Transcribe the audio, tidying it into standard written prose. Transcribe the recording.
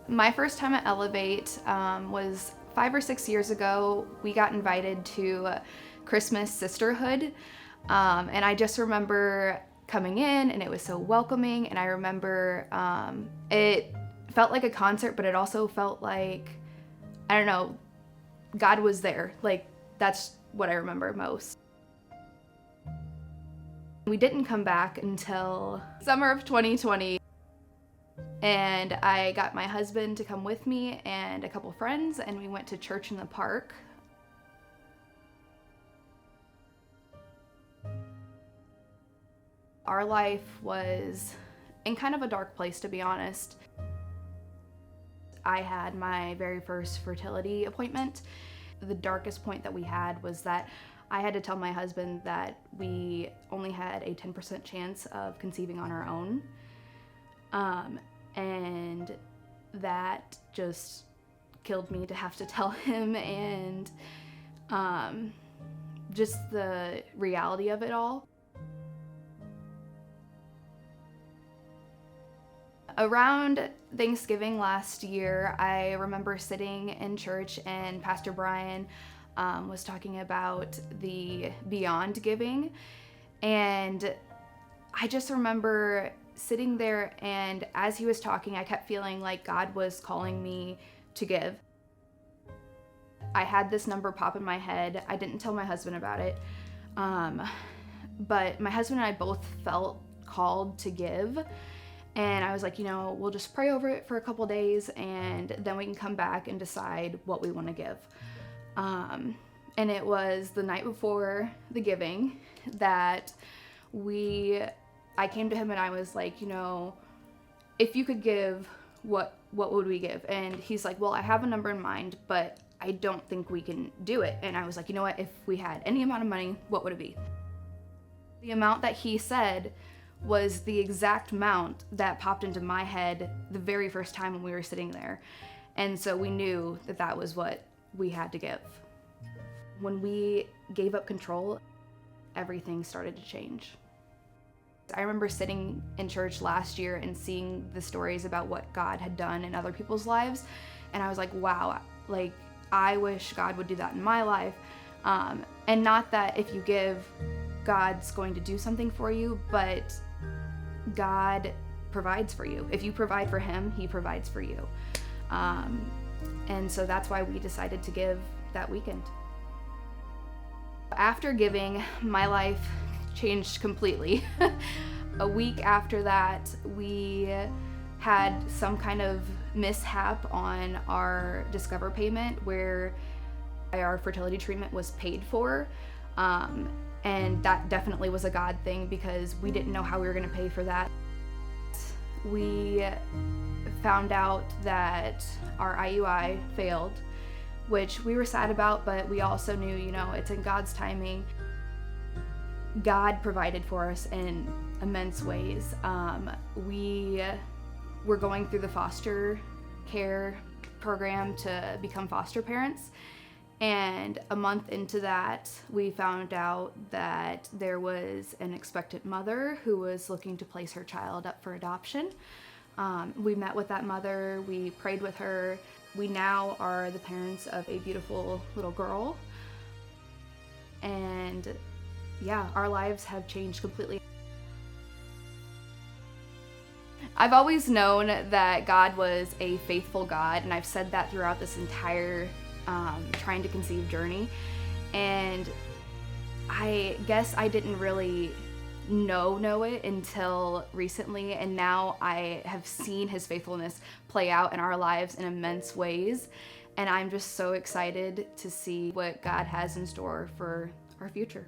My first time at Elevate was 5 or 6 years ago. We got invited to Christmas Sisterhood, and I just remember coming in and it was so welcoming, and I remember it felt like a concert, but it also felt like, I don't know, God was there. Like, that's what I remember most. We didn't come back until summer of 2020. And I got my husband to come with me and a couple friends, and we went to church in the park. Our life was in kind of a dark place, to be honest. I had my very first fertility appointment. The darkest point that we had was that I had to tell my husband that we only had a 10% chance of conceiving on our own. And that just killed me to have to tell him, and just the reality of it all. Around Thanksgiving last year, I remember sitting in church and Pastor Brian was talking about the beyond giving, and I just remember sitting there, and as he was talking, I kept feeling like God was calling me to give. I had this number pop in my head. I didn't tell my husband about it, but my husband and I both felt called to give, and I was like, we'll just pray over it for a couple days, and then we can come back and decide what we want to give. And it was the night before the giving that I came to him and I was like, if you could give, what would we give? And he's like, well, I have a number in mind, but I don't think we can do it. And I was like, you know what? If we had any amount of money, what would it be? The amount that he said was the exact amount that popped into my head the very first time when we were sitting there. And so we knew that that was what we had to give. When we gave up control, everything started to change. I remember sitting in church last year and seeing the stories about what God had done in other people's lives, and I was like, wow, like, I wish God would do that in my life. And not that if you give, God's going to do something for you, but God provides for you. If you provide for Him, He provides for you. And so that's why we decided to give that weekend. After giving, my life changed completely. A week after that, we had some kind of mishap on our Discover payment where our fertility treatment was paid for. And that definitely was a God thing because we didn't know how we were going to pay for that. We found out that our IUI failed, which we were sad about, but we also knew, it's in God's timing. God provided for us in immense ways. We were going through the foster care program to become foster parents, and a month into that, we found out that there was an expectant mother who was looking to place her child up for adoption. We met with that mother, we prayed with her. We now are the parents of a beautiful little girl, and yeah, our lives have changed completely. I've always known that God was a faithful God, and I've said that throughout this entire trying to conceive journey. And I guess I didn't really know it until recently, and now I have seen His faithfulness play out in our lives in immense ways, and I'm just so excited to see what God has in store for our future.